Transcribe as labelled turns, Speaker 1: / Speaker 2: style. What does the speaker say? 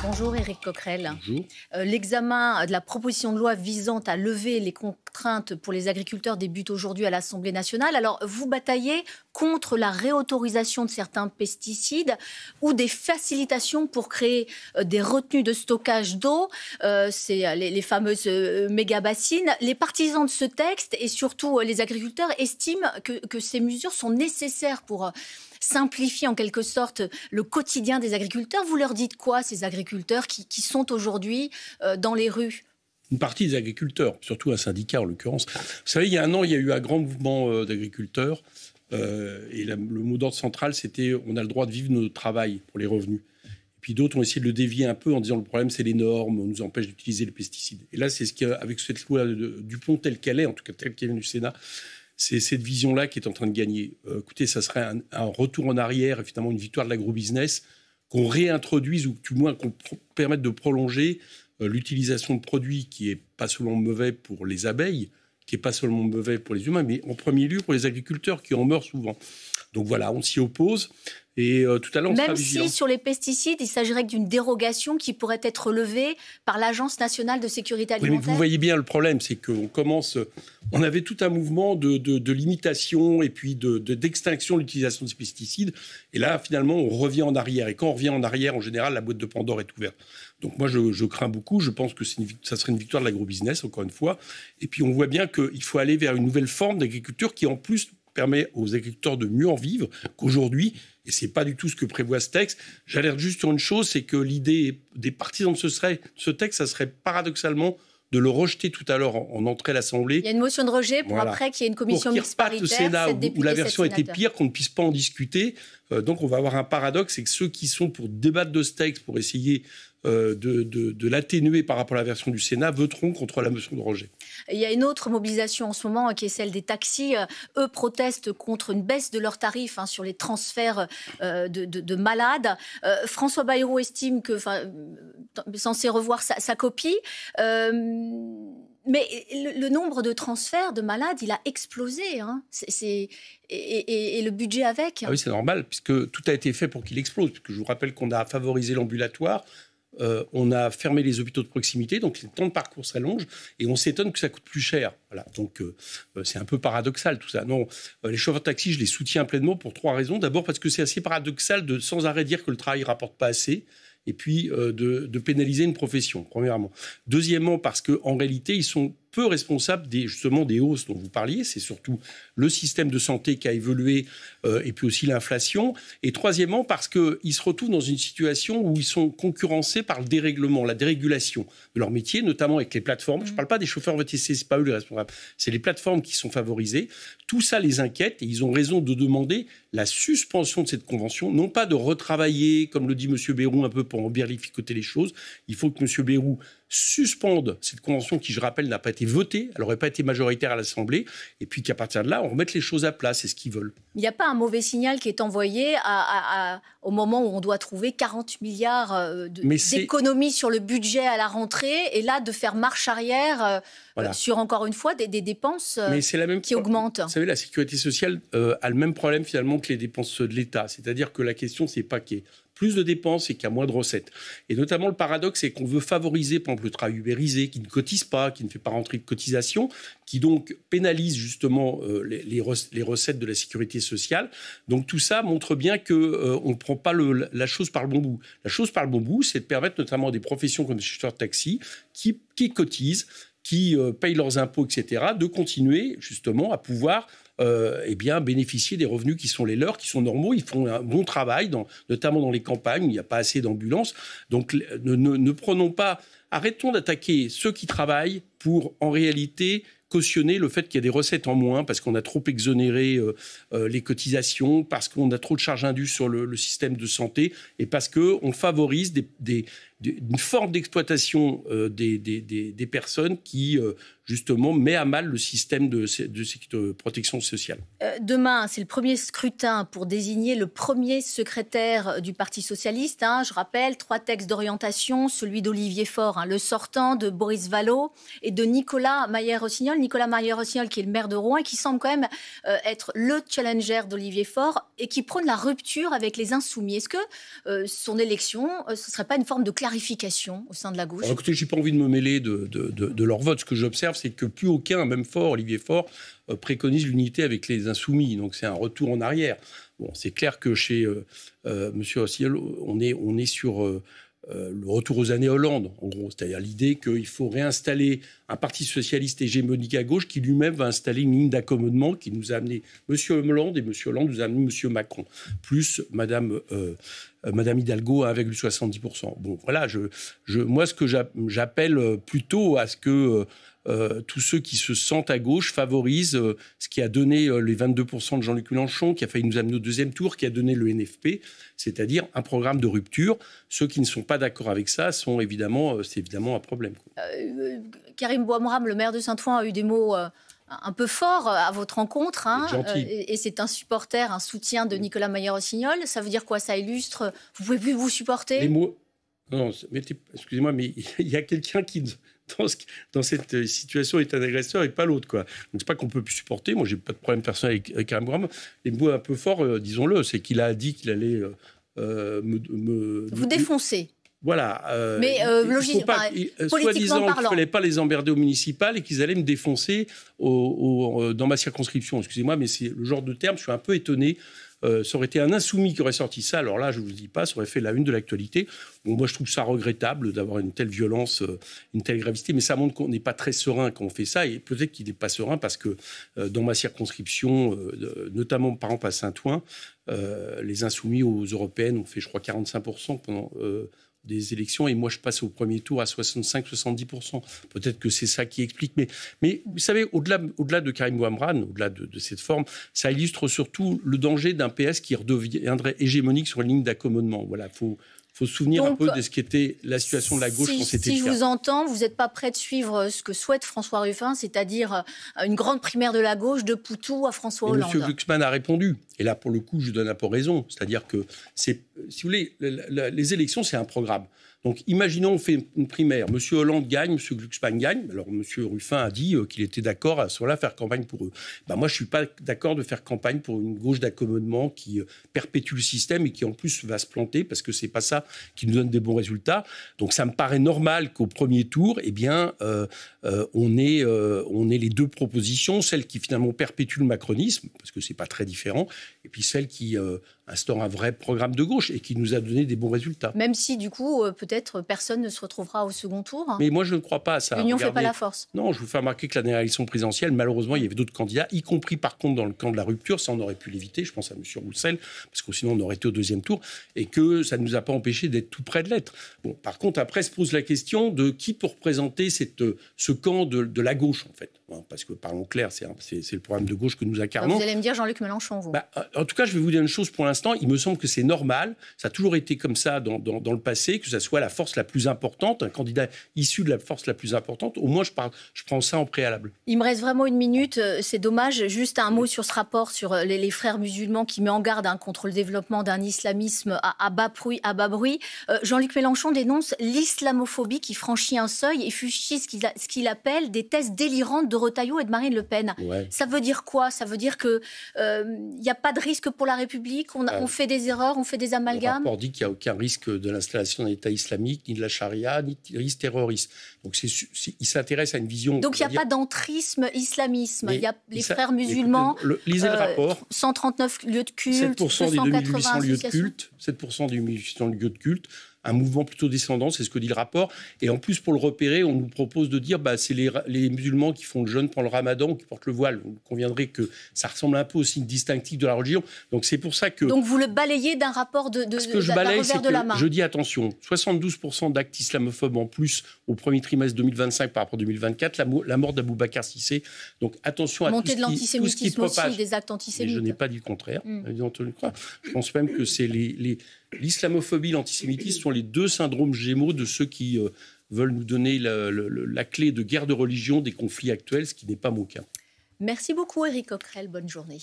Speaker 1: Bonjour Éric Coquerel.
Speaker 2: Bonjour.
Speaker 1: L'examen de la proposition de loi visant à lever les contraintes pour les agriculteurs débute aujourd'hui à l'Assemblée nationale. Alors, vous bataillez contre la réautorisation de certains pesticides ou des facilitations pour créer des retenues de stockage d'eau. C'est les fameuses méga-bassines. Les partisans de ce texte et surtout les agriculteurs estiment que ces mesures sont nécessaires pour simplifier en quelque sorte le quotidien des agriculteurs. Vous leur dites quoi, ces agriculteurs qui sont aujourd'hui dans les rues ?
Speaker 2: Une partie des agriculteurs, surtout un syndicat en l'occurrence. Vous savez, il y a un an, il y a eu un grand mouvement d'agriculteurs et le mot d'ordre central, c'était « on a le droit de vivre notre travail pour les revenus ». Et puis d'autres ont essayé de le dévier un peu en disant « le problème, c'est les normes, on nous empêche d'utiliser les pesticides ». Et là, c'est ce qu'avec cette loi Dupont telle qu'elle est, en tout cas telle qu'elle est du Sénat, c'est cette vision-là qui est en train de gagner. Écoutez, ça serait un retour en arrière et finalement une victoire de l'agrobusiness, qu'on réintroduise ou du moins qu'on permette de prolonger l'utilisation de produits qui n'est pas seulement mauvais pour les abeilles, qui n'est pas seulement mauvais pour les humains, mais en premier lieu pour les agriculteurs qui en meurent souvent. Donc voilà, on s'y oppose. Et tout à l'heure, on sera vigilant.
Speaker 1: Même si sur les pesticides, il s'agirait d'une dérogation qui pourrait être levée par l'Agence nationale de sécurité alimentaire.
Speaker 2: Oui, mais vous voyez bien le problème, c'est on avait tout un mouvement de limitation et puis d'extinction de l'utilisation de ces pesticides. Et là, finalement, on revient en arrière. Et quand on revient en arrière, en général, la boîte de Pandore est ouverte. Donc moi, je crains beaucoup. Je pense que ça serait une victoire de l'agrobusiness, encore une fois. Et puis, on voit bien qu'il faut aller vers une nouvelle forme d'agriculture qui, en plus, permet aux agriculteurs de mieux en vivre qu'aujourd'hui. Et ce n'est pas du tout ce que prévoit ce texte. J'alerte juste sur une chose, c'est que l'idée des partisans de ce texte, ça serait paradoxalement de le rejeter tout à l'heure en entrée à l'Assemblée.
Speaker 1: Il y a une motion de rejet pour après qu'il y ait une commission mixte paritaire.
Speaker 2: Au Sénat, où la version était pire, qu'on ne puisse pas en discuter. Donc on va avoir un paradoxe, c'est que ceux qui sont pour débattre de ce texte, pour essayer de l'atténuer par rapport à la version du Sénat, voteront contre la motion de rejet.
Speaker 1: Il y a une autre mobilisation en ce moment qui est celle des taxis. Eux protestent contre une baisse de leurs tarifs sur les transferts de malades. François Bayrou estime que, censé revoir sa copie. Mais le nombre de transferts de malades, il a explosé. Et le budget avec.
Speaker 2: Ah oui, c'est normal, puisque tout a été fait pour qu'il explose. Puisque je vous rappelle qu'on a favorisé l'ambulatoire. On a fermé les hôpitaux de proximité, donc les temps de parcours s'allongent et on s'étonne que ça coûte plus cher. Voilà, donc c'est un peu paradoxal tout ça. Non, les chauffeurs de taxi, je les soutiens pleinement pour 3 raisons. D'abord parce que c'est assez paradoxal de sans arrêt dire que le travail ne rapporte pas assez et puis de pénaliser une profession, premièrement. Deuxièmement, parce qu'en réalité, ils sont peu responsables justement des hausses dont vous parliez. C'est surtout le système de santé qui a évolué et puis aussi l'inflation. Et troisièmement, parce qu'ils se retrouvent dans une situation où ils sont concurrencés par le dérèglement, la dérégulation de leur métier, notamment avec les plateformes. Je ne parle pas des chauffeurs VTC, ce n'est pas eux les responsables. C'est les plateformes qui sont favorisées. Tout ça les inquiète et ils ont raison de demander la suspension de cette convention, non pas de retravailler, comme le dit M. Bayrou, un peu pour embirlificoter les choses. Il faut que M. Bayrou suspende cette convention qui, je rappelle, n'a pas été votée, elle n'aurait pas été majoritaire à l'Assemblée, et puis qu'à partir de là, on remette les choses à plat, c'est ce qu'ils veulent.
Speaker 1: Il n'y a pas un mauvais signal qui est envoyé au moment où on doit trouver 40 milliards d'économies sur le budget à la rentrée, et là, de faire marche arrière sur, encore une fois, des dépenses qui augmentent.
Speaker 2: Vous savez, la sécurité sociale a le même problème, finalement, que les dépenses de l'État. C'est-à-dire que la question, c'est pas qu'il y ait plus de dépenses et qu'il y a moins de recettes. Et notamment, le paradoxe, c'est qu'on veut favoriser, par exemple, le travail ubérisé, qui ne cotise pas, qui ne fait pas rentrer de cotisation, qui donc pénalise justement les recettes de la sécurité sociale. Donc tout ça montre bien qu'on ne prend pas la chose par le bon bout. La chose par le bon bout, c'est de permettre notamment à des professions comme les chauffeurs de taxi, qui cotisent, qui payent leurs impôts, etc., de continuer justement à pouvoir bénéficier des revenus qui sont les leurs, qui sont normaux. Ils font un bon travail, notamment dans les campagnes où il n'y a pas assez d'ambulances. Donc ne prenons pas... Arrêtons d'attaquer ceux qui travaillent pour, en réalité, cautionner le fait qu'il y a des recettes en moins parce qu'on a trop exonéré les cotisations, parce qu'on a trop de charges indues sur le système de santé et parce qu'on favorise une forme d'exploitation des personnes qui, justement, met à mal le système de protection sociale.
Speaker 1: Demain, c'est le premier scrutin pour désigner le premier secrétaire du Parti socialiste. Je rappelle, 3 textes d'orientation, celui d'Olivier Faure, le sortant, de Boris Vallaud et de Nicolas Mayer-Rossignol. Nicolas Mayer-Rossignol, qui est le maire de Rouen et qui semble quand même être le challenger d'Olivier Faure et qui prône la rupture avec les insoumis. Est-ce que son élection, ce ne serait pas une forme de clarification clarification au sein de la gauche?
Speaker 2: Alors, écoutez, je n'ai pas envie de me mêler de leur vote. Ce que j'observe, c'est que plus aucun, même Faure, Olivier Faure, préconise l'unité avec les Insoumis. Donc c'est un retour en arrière. Bon, c'est clair que chez M. Rossignol, on est sur le retour aux années Hollande, en gros. C'est-à-dire l'idée qu'il faut réinstaller un parti socialiste hégémonique à gauche qui lui-même va installer une ligne d'accommodement qui nous a amené M. Hollande, et M. Hollande nous a amené M. Macron, plus Mme Hidalgo à 1,70%. Bon, voilà, moi, ce que j'appelle plutôt à ce que tous ceux qui se sentent à gauche favorisent ce qui a donné les 22% de Jean-Luc Mélenchon, qui a failli nous amener au deuxième tour, qui a donné le NFP, c'est-à-dire un programme de rupture. Ceux qui ne sont pas d'accord avec ça c'est évidemment un problème.
Speaker 1: Karim Bouamram, le maire de Saint-Ouen, a eu des mots un peu forts à votre rencontre. Et c'est un supporter, un soutien de Nicolas Maillé-Rossignol. Ça veut dire quoi? Ça illustre... Vous ne pouvez plus vous supporter?
Speaker 2: Les mots... Non, excusez-moi, mais il y a quelqu'un qui... Dans cette situation, est un agresseur et pas l'autre, quoi. Donc c'est pas qu'on peut plus supporter. Moi, j'ai pas de problème personnel avec Karim Bouamram. Les mots un peu forts, disons-le, c'est qu'il a dit qu'il allait
Speaker 1: vous défoncer.
Speaker 2: Voilà.
Speaker 1: Mais
Speaker 2: soi-disant qu'il ne fallait pas les emmerder au municipal et qu'ils allaient me défoncer dans ma circonscription. Excusez-moi, mais c'est le genre de terme. Je suis un peu étonné. Ça aurait été un insoumis qui aurait sorti ça. Alors là, je ne vous dis pas, ça aurait fait la une de l'actualité. Bon, moi, je trouve ça regrettable d'avoir une telle violence, une telle gravité. Mais ça montre qu'on n'est pas très serein quand on fait ça. Et peut-être qu'il n'est pas serein parce que dans ma circonscription, notamment par exemple à Saint-Ouen, les insoumis aux européennes ont fait, je crois, 45% pendant... des élections, et moi je passe au premier tour à 65-70%. Peut-être que c'est ça qui explique. Mais vous savez, au-delà de Karim Bouamram, au-delà de cette forme, ça illustre surtout le danger d'un PS qui redeviendrait hégémonique sur une ligne d'accommodement. Voilà, faut se souvenir un peu de ce qu'était la situation de la gauche quand c'était le cas.
Speaker 1: Si je vous entends, vous n'êtes pas prêt de suivre ce que souhaite François Ruffin, c'est-à-dire une grande primaire de la gauche de Poutou à François Hollande.
Speaker 2: M. Glucksmann a répondu. Et là, pour le coup, je lui donne un peu raison. C'est-à-dire que, si vous voulez, les élections, c'est un programme. Donc, imaginons, on fait une primaire. M. Hollande gagne, M. Glucksmann gagne. Alors, M. Ruffin a dit qu'il était d'accord à ce moment-là faire campagne pour eux. Ben, moi, je ne suis pas d'accord de faire campagne pour une gauche d'accommodement qui perpétue le système et qui, en plus, va se planter parce que ce n'est pas ça qui nous donne des bons résultats. Donc, ça me paraît normal qu'au premier tour, eh bien, on ait les deux propositions, celle qui, finalement, perpétue le macronisme, parce que ce n'est pas très différent, et puis celle qui instaure un vrai programme de gauche et qui nous a donné des bons résultats.
Speaker 1: Même si, du coup, peut-être personne ne se retrouvera au second tour.
Speaker 2: Mais moi, je ne crois pas à ça.
Speaker 1: L'union ne fait pas la force.
Speaker 2: Non, je vous fais remarquer que la dernière élection présidentielle, malheureusement, il y avait d'autres candidats, y compris, par contre, dans le camp de la rupture. Ça, on aurait pu l'éviter. Je pense à M. Roussel, parce que sinon, on aurait été au deuxième tour, et que ça ne nous a pas empêché d'être tout près de l'être. Bon, par contre, après, se pose la question de qui peut représenter ce camp de la gauche, en fait. Parce que, parlons clair, c'est le programme de gauche que nous incarnons.
Speaker 1: Vous allez me dire Jean-Luc Mélenchon, vous.
Speaker 2: En tout cas, je vais vous dire une chose pour l'instant. Il me semble que c'est normal. Ça a toujours été comme ça dans le passé, que ça soit la force la plus importante, un candidat issu de la force la plus importante. Au moins, je prends ça en préalable.
Speaker 1: Il me reste vraiment une minute. C'est dommage. Juste un mot sur ce rapport sur les frères musulmans qui met en garde contre le développement d'un islamisme à bas bruit. Jean-Luc Mélenchon dénonce l'islamophobie qui franchit un seuil et fustige ce qu'il appelle des thèses délirantes de Retailleau et de Marine Le Pen.
Speaker 2: Ouais.
Speaker 1: Ça veut dire quoi? Ça veut dire qu'il n'y a pas de risque pour la République, on fait des erreurs, on fait des amalgames?
Speaker 2: Le rapport dit qu'il n'y a aucun risque de l'installation d'un État islamique, ni de la charia, ni de risque terroriste. Donc il s'intéresse à une vision...
Speaker 1: Donc il n'y a pas d'entrisme, islamisme. Il y a les frères musulmans,
Speaker 2: écoutez, lisez le rapport.
Speaker 1: 139 lieux de culte,
Speaker 2: 7% des 2800 lieux de
Speaker 1: associations.
Speaker 2: culte, 7% des 2800 lieux de culte, un mouvement plutôt descendant, c'est ce que dit le rapport. Et en plus, pour le repérer, on nous propose de dire c'est les musulmans qui font le jeûne pendant le ramadan ou qui portent le voile. Vous conviendrez que ça ressemble un peu au signe distinctif de la religion. Donc c'est pour ça que...
Speaker 1: Donc vous le balayez d'un rapport
Speaker 2: Ce que je balaye, c'est
Speaker 1: de la main.
Speaker 2: Je dis attention, 72% d'actes islamophobes en plus au premier trimestre 2025 par rapport à 2024, la mort d'Aboubacar Cissé. Donc attention à
Speaker 1: montée de l'antisémitisme
Speaker 2: propage.
Speaker 1: Aussi, des actes antisémites.
Speaker 2: Mais je n'ai pas dit le contraire. Je pense même que c'est l'islamophobie et l'antisémitisme sont les deux syndromes gémeaux de ceux qui veulent nous donner la clé de guerre de religion des conflits actuels, ce qui n'est pas mon cas.
Speaker 1: Merci beaucoup, Éric Coquerel. Bonne journée.